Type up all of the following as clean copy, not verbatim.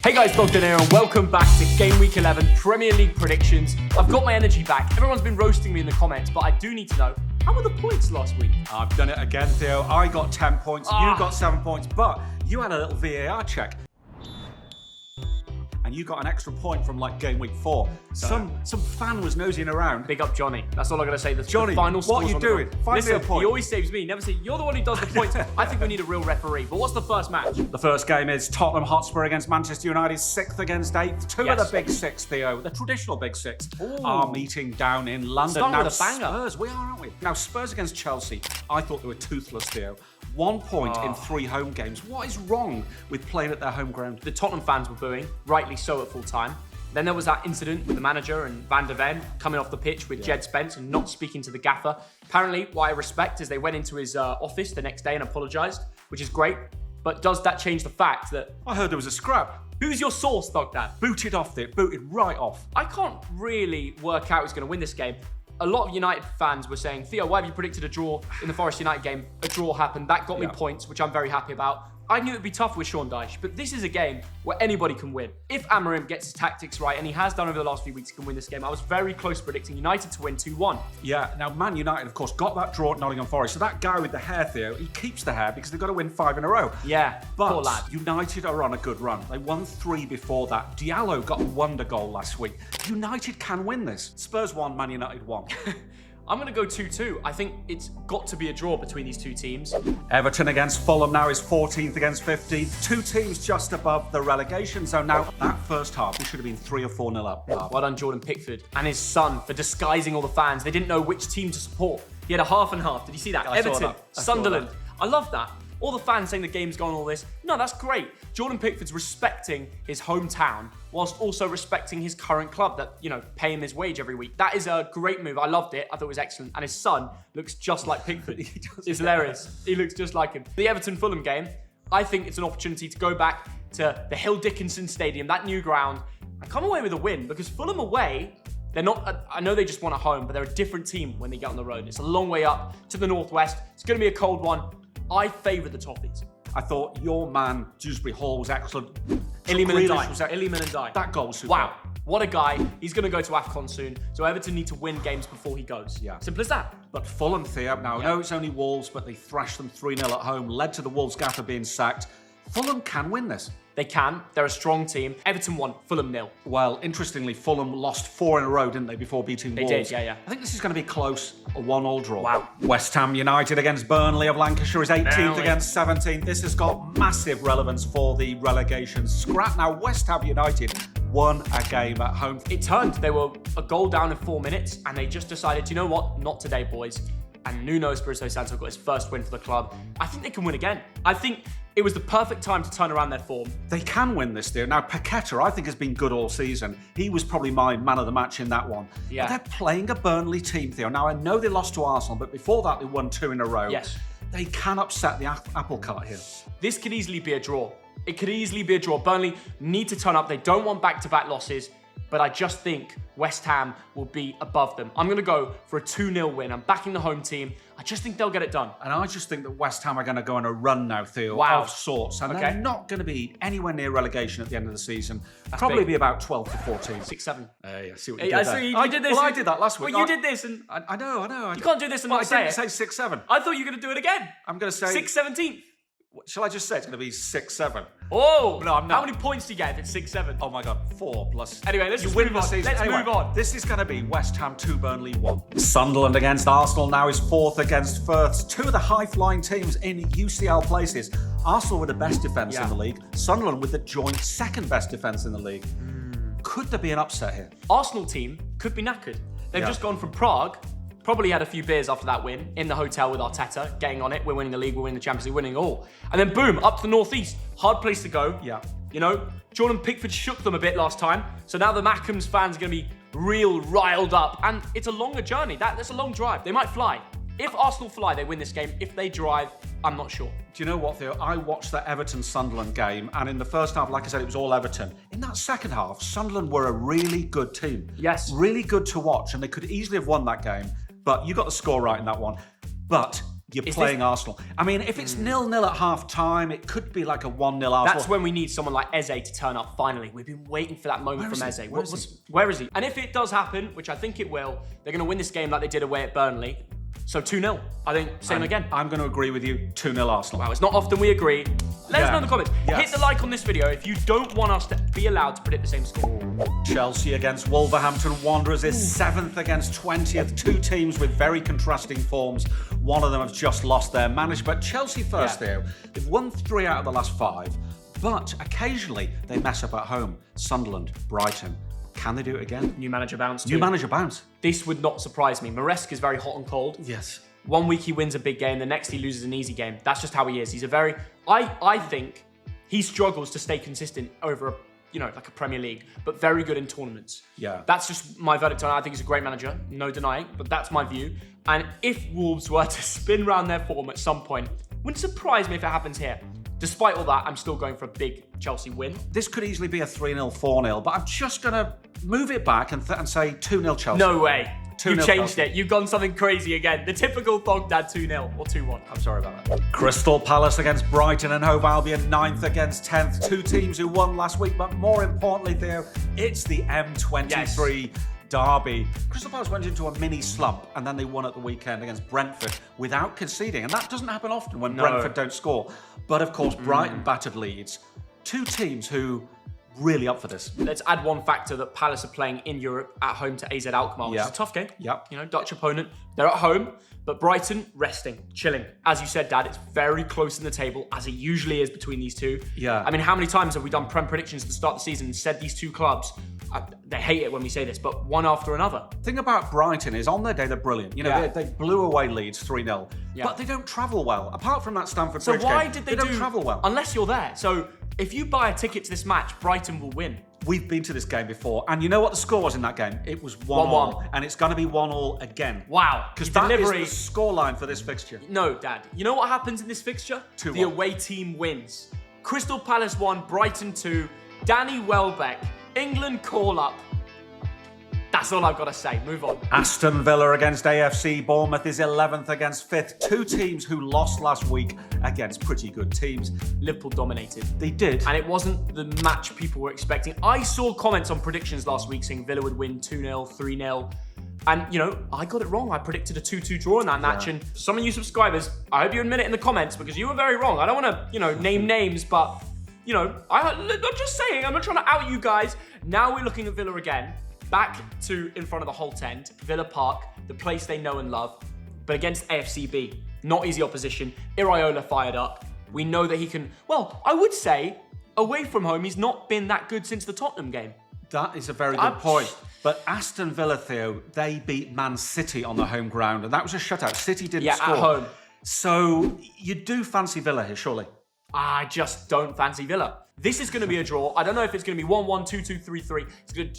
Hey guys, Thogden here and welcome back to Game Week 11 Premier League predictions. I've got my energy back. Everyone's been roasting me in the comments, but I do need to know, how were the points last week? I've done it again, Theo. I got 10 points, you got 7 points, but you had a little VAR check. And you got an extra point from like game week 4. Some fan was nosing around. Big up Johnny. That's all I'm going to say. Johnny, the final what are you doing? Find me a point. He always saves me. Never say, you're the one who does the points. I think we need a real referee. But what's the first match? The first game is Tottenham Hotspur against Manchester United, 6th against 8th. Two of the big six, Theo, the traditional big six, are meeting down in London. Starting with a banger. Spurs, we are, aren't we? Now, Spurs against Chelsea. I thought they were toothless, Theo. 1 point in 3 home games. What is wrong with playing at their home ground? The Tottenham fans were booing, rightly so at full time. Then there was that incident with the manager and Van der Ven coming off the pitch with Jed Spence and not speaking to the gaffer. Apparently, what I respect is they went into his office the next day and apologised, which is great. But does that change the fact that... I heard there was a scrap. Who's your source, Thogden? Booted right off. I can't really work out who's going to win this game. A lot of United fans were saying, Theo, why have you predicted a draw in the Forest United game? A draw happened. That got me points, which I'm very happy about. I knew it'd be tough with Sean Dyche, but this is a game where anybody can win. If Amorim gets his tactics right, and he has done over the last few weeks, he can win this game. I was very close predicting United to win 2-1. Yeah, now Man United, of course, got that draw at Nottingham Forest. So that guy with the hair, Theo, he keeps the hair because they've got to win 5 in a row. Yeah, but poor lad. United are on a good run. They won 3 before that. Diallo got a wonder goal last week. United can win this. Spurs won, Man United won. I'm going to go 2-2. I think it's got to be a draw between these two teams. Everton against Fulham now is 14th against 15th. 2 teams just above the relegation zone. Now, that first half, we should have been 3 or 4-0 up. Well done, Jordan Pickford and his son for disguising all the fans. They didn't know which team to support. He had a half and half. Did you see that? Everton, Sunderland. I love that. All the fans saying the game's gone, all this. No, that's great. Jordan Pickford's respecting his hometown whilst also respecting his current club that, pay him his wage every week. That is a great move. I loved it. I thought it was excellent. And his son looks just like Pickford. It's hilarious. He looks just like him. The Everton-Fulham game, I think it's an opportunity to go back to the Hill Dickinson Stadium, that new ground, and come away with a win because Fulham away, they're not, I know they just won at home, but they're a different team when they get on the road. It's a long way up to the northwest. It's going to be a cold one. I favour the Toffees. I thought your man, Dewsbury Hall, was excellent. Iliman Ndiaye. That goal was super. Wow. What a guy. He's going to go to AFCON soon. So Everton need to win games before he goes. Yeah. Simple as that. But Fulham, Theo, now I know it's only Wolves, but they thrashed them 3-0 at home, led to the Wolves gaffer being sacked. Fulham can win this. They can. They're a strong team. Everton won, Fulham 0. Well, interestingly, Fulham lost 4 in a row, didn't they, before beating Wolves? They did, yeah. I think this is going to be close, a 1-1 draw. Wow. West Ham United against Burnley of Lancashire is 18th against 17th. This has got massive relevance for the relegation scrap. Now, West Ham United won a game at home. It turned. They were a goal down in 4 minutes, and they just decided, you know what? Not today, boys. And Nuno Espirito Santo got his first win for the club. I think they can win again. I think it was the perfect time to turn around their form. They can win this, dear. Now, Paqueta, I think, has been good all season. He was probably my man of the match in that one. Yeah. But they're playing a Burnley team, Theo. Now, I know they lost to Arsenal, but before that, they won 2 in a row. Yes. They can upset the apple cart here. This could easily be a draw. It could easily be a draw. Burnley need to turn up. They don't want back-to-back losses. But I just think West Ham will be above them. I'm going to go for a 2-0 win. I'm backing the home team. I just think they'll get it done. And I just think that West Ham are going to go on a run now, Theo, of sorts. And they're not going to be anywhere near relegation at the end of the season. Probably be about 12 to 14. 6-7. I see what you did there. I did this. Well, I did that last week. Well, you did this. And I know. You can't do this and not say it. I didn't say 6-7. I thought you were going to do it again. I'm going to say... 6-17. Shall I just say it's going to be 6-7? Oh! No, I'm not. How many points do you get if it's 6-7? Oh my God, 4 plus. Anyway, let's you just win move the on. season. Let's move on. This is going to be West Ham 2, Burnley 1. Sunderland against Arsenal now is 4th against Firth. 2 of the high-flying teams in UCL places. Arsenal with the best defence in the league. Sunderland with the joint 2nd best defence in the league. Could there be an upset here? Arsenal team could be knackered. They've just gone from Prague. Probably had a few beers after that win in the hotel with Arteta, getting on it. We're winning the league, we're winning the Champions League, winning all. And then boom, up to the northeast. Hard place to go. Yeah. Jordan Pickford shook them a bit last time. So now the Mackems fans are going to be real riled up. And it's a longer journey. That's a long drive. They might fly. If Arsenal fly, they win this game. If they drive, I'm not sure. Do you know what, Theo? I watched the Everton-Sunderland game, and in the first half, like I said, it was all Everton. In that second half, Sunderland were a really good team. Yes. Really good to watch, and they could easily have won that game. But you got the score right in that one. But you're playing Arsenal. I mean, if it's 0-0 at half-time, it could be like a 1-0 Arsenal. That's when we need someone like Eze to turn up, finally. We've been waiting for that moment from Eze. Where is he? And if it does happen, which I think it will, they're going to win this game like they did away at Burnley. So 2-0. I think same again. I'm going to agree with you. 2-0 Arsenal. Wow, it's not often we agree. Let us know in the comments. Yes. Hit the like on this video if you don't want us to be allowed to predict the same score. Chelsea against Wolverhampton Wanderers is 7th against 20th. Two teams with very contrasting forms. One of them has just lost their manager. But Chelsea first there. They've won 3 out of the last 5. But occasionally they mess up at home. Sunderland, Brighton. Can they do it again? New manager bounce too. New manager bounce. This would not surprise me. Maresca is very hot and cold. Yes. One week he wins a big game, the next he loses an easy game. That's just how he is. He's a very... I think he struggles to stay consistent over like a Premier League, but very good in tournaments. Yeah. That's just my verdict on it. I think he's a great manager, no denying, but that's my view. And if Wolves were to spin round their form at some point, wouldn't surprise me if it happens here. Despite all that, I'm still going for a big Chelsea win. This could easily be a 3-0, 4-0, but I'm just going to move it back and say 2-0 Chelsea. No way. You changed Chelsea. it. You've gone something crazy again. The typical Thogden 2-0 or 2-1. I'm sorry about that. Crystal Palace against Brighton and Hove Albion, 9th against 10th. Two teams who won last week, but more importantly, Theo, it's the M23 derby. Crystal Palace went into a mini slump and then they won at the weekend against Brentford without conceding. And that doesn't happen often when Brentford don't score. But of course, Brighton battered Leeds. Two teams who really up for this. Let's add one factor that Palace are playing in Europe at home to AZ Alkmaar, which is a tough game. Yep. Dutch opponent. They're at home, but Brighton resting, chilling. As you said, Dad, it's very close in the table, as it usually is between these two. Yeah. I mean, how many times have we done Prem predictions at the start of the season and said these two clubs, they hate it when we say this, but one after another. The thing about Brighton is on their day, they're brilliant. They blew away Leeds 3-0, but they don't travel well. Apart from that Stamford Bridge game, game, did they don't travel well. Unless you're there. So if you buy a ticket to this match, Brighton will win. We've been to this game before, and you know what the score was in that game? It was 1-1, and it's going to be 1-1 again. Wow. Because that is the scoreline for this fixture. No, Dad. You know what happens in this fixture? 2-1. The away team wins. Crystal Palace 1, Brighton 2. Danny Welbeck. England call up. That's all I've got to say. Move on. Aston Villa against AFC. Bournemouth is 11th against 5th. Two teams who lost last week against pretty good teams. Liverpool dominated. They did. And it wasn't the match people were expecting. I saw comments on predictions last week saying Villa would win 2-0, 3-0. And, I got it wrong. I predicted a 2-2 draw in that match. And for some of you subscribers, I hope you admit it in the comments because you were very wrong. I don't want to, name names, but, I'm just saying. I'm not trying to out you guys. Now we're looking at Villa again. Back to in front of the Holt End, Villa Park, the place they know and love, but against AFCB. Not easy opposition. Iraola fired up. We know that he can, I would say, away from home, he's not been that good since the Tottenham game. That is a very good point. But Aston Villa, Theo, they beat Man City on the home ground, and that was a shutout. City didn't score. At home. So you do fancy Villa here, surely? I just don't fancy Villa. This is going to be a draw. I don't know if it's going to be 1-1, 2-2, 3-3.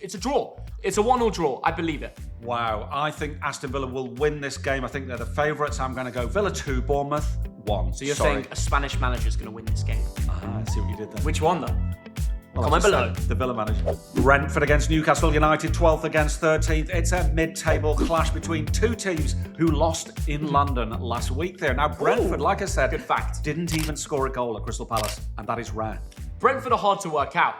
It's a draw. It's a 1-0 draw. I believe it. Wow. I think Aston Villa will win this game. I think they're the favourites. I'm going to go Villa 2, Bournemouth 1. So you're saying a Spanish manager is going to win this game? I see what you did there. Which one, though? Comment below. The Villa manager. Brentford against Newcastle United, 12th against 13th. It's a mid-table clash between two teams who lost in London last week there. Now, Brentford, like I said, good fact, didn't even score a goal at Crystal Palace, and that is rare. Brentford are hard to work out.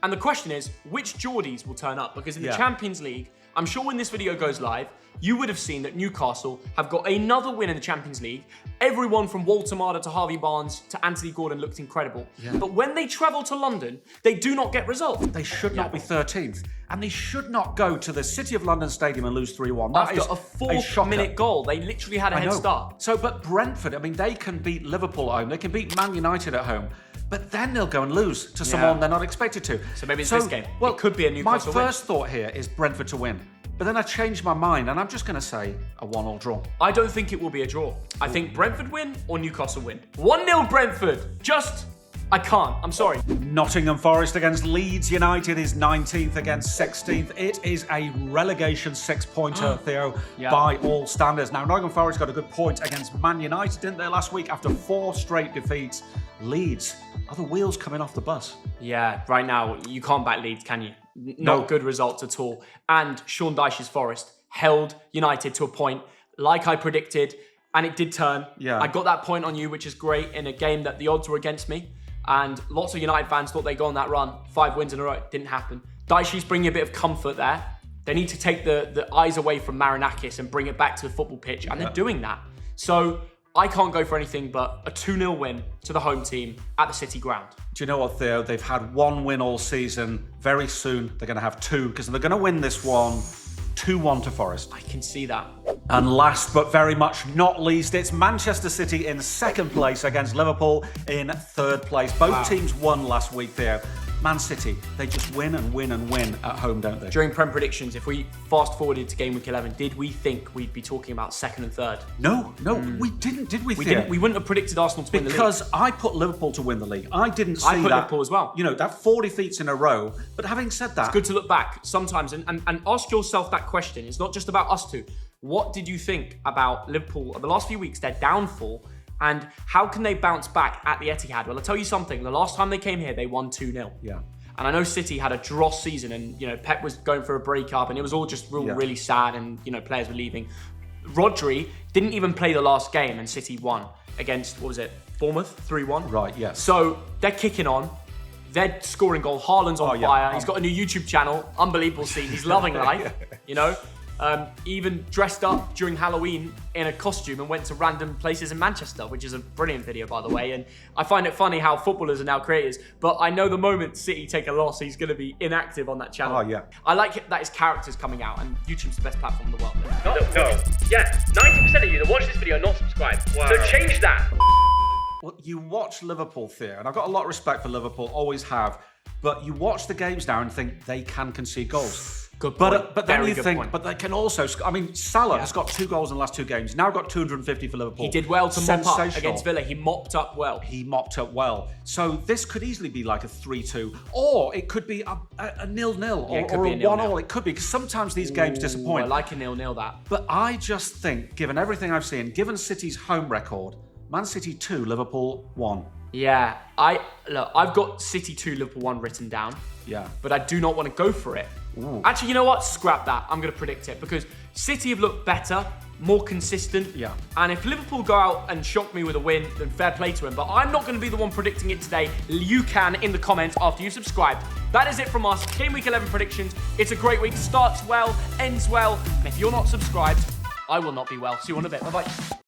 And the question is, which Geordies will turn up? Because in the Champions League, I'm sure when this video goes live, you would have seen that Newcastle have got another win in the Champions League. Everyone from Walter Marder to Harvey Barnes to Anthony Gordon looked incredible. But when they travel to London, they do not get results. They should not be 13th. And they should not go to the City of London Stadium and lose 3-1. After a 4-minute goal, they literally had a head start. So, but Brentford, they can beat Liverpool at home. They can beat Man United at home. But then they'll go and lose to someone they're not expected to. So maybe it's this game. Well, it could be a Newcastle win. My first thought here is Brentford to win. But then I changed my mind, and I'm just going to say a 1-1 draw. I don't think it will be a draw. I think Brentford win or Newcastle win. 1-0 Brentford. I can't. I'm sorry. Nottingham Forest against Leeds United is 19th against 16th. It is a relegation 6-pointer, Theo, by all standards. Now, Nottingham Forest got a good point against Man United, didn't they, last week after 4 straight defeats. Leeds, are the wheels coming off the bus? Yeah, right now, you can't back Leeds, can you? Not good results at all. And Sean Dyche's Forest held United to a point. Like I predicted, and it did turn. Yeah. I got that point on you, which is great, in a game that the odds were against me. And lots of United fans thought they'd go on that run. 5 wins in a row. It didn't happen. Dyche's bringing a bit of comfort there. They need to take the eyes away from Marinakis and bring it back to the football pitch, and they're doing that. So I can't go for anything but a 2-0 win to the home team at the City ground. Do you know what, Theo? They've had 1 win all season. Very soon, they're going to have 2, because they're going to win this one 2-1 to Forest. I can see that. And last but very much not least, it's Manchester City in 2nd place against Liverpool in 3rd place. Both teams won last week, Theo. Man City, they just win and win and win at home, don't they? During Prem predictions, if we fast forwarded to Gameweek 11, did we think we'd be talking about 2nd and 3rd? No, we didn't, did we, We Theo? didn't. We wouldn't have predicted Arsenal to win the league. Because I put Liverpool to win the league. I didn't see I put that. Liverpool as well. You know, that 4 defeats in a row. But having said that... Good to look back sometimes and ask yourself that question. It's not just about us two. What did you think about Liverpool the last few weeks, their downfall, and how can they bounce back at the Etihad? Well, I'll tell you something. The last time they came here, they won 2-0. Yeah. And I know City had a dross season, and Pep was going for a breakup, and it was all just really sad, and players were leaving. Rodri didn't even play the last game, and City won against, what was it, Bournemouth, 3-1. Right, yes. So they're kicking on. They're scoring goals. Haaland's on fire. He's got a new YouTube channel. Unbelievable scene. He's loving life. Even dressed up during Halloween in a costume and went to random places in Manchester, which is a brilliant video, by the way. And I find it funny how footballers are now creators. But I know the moment City take a loss, he's going to be inactive on that channel. Oh, yeah. I like it that his character's coming out, and YouTube's the best platform in the world. No. Yeah, 90% of you that watch this video are not subscribed. Wow. So change that. Well, you watch Liverpool, Theo, and I've got a lot of respect for Liverpool, always have. But you watch the games now and think they can concede goals. Good point. But then Very you good think, point. but they can also. I mean, Salah has got 2 goals in the last 2 games. Now got 250 for Liverpool. He did well to mop up Sensational. against Villa. He mopped up well. He mopped up well. So this could easily be like a 3-2, or it could be a 0-0, Yeah, it could or be a a 0-0. 1-0. It could be, because sometimes these games disappoint. I like a 0-0 that. But I just think, given everything I've seen, given City's home record, Man City 2, Liverpool 1. Yeah, I've got City 2, Liverpool 1 written down. Yeah. But I do not want to go for it. Actually, you know what? Scrap that. I'm going to predict it, because City have looked better, more consistent. Yeah. And if Liverpool go out and shock me with a win, then fair play to him. But I'm not going to be the one predicting it today. You can in the comments after you've subscribed. That is it from us. Game Week 11 predictions. It's a great week. Starts well, ends well. And if you're not subscribed, I will not be well. See you in a bit. Bye-bye.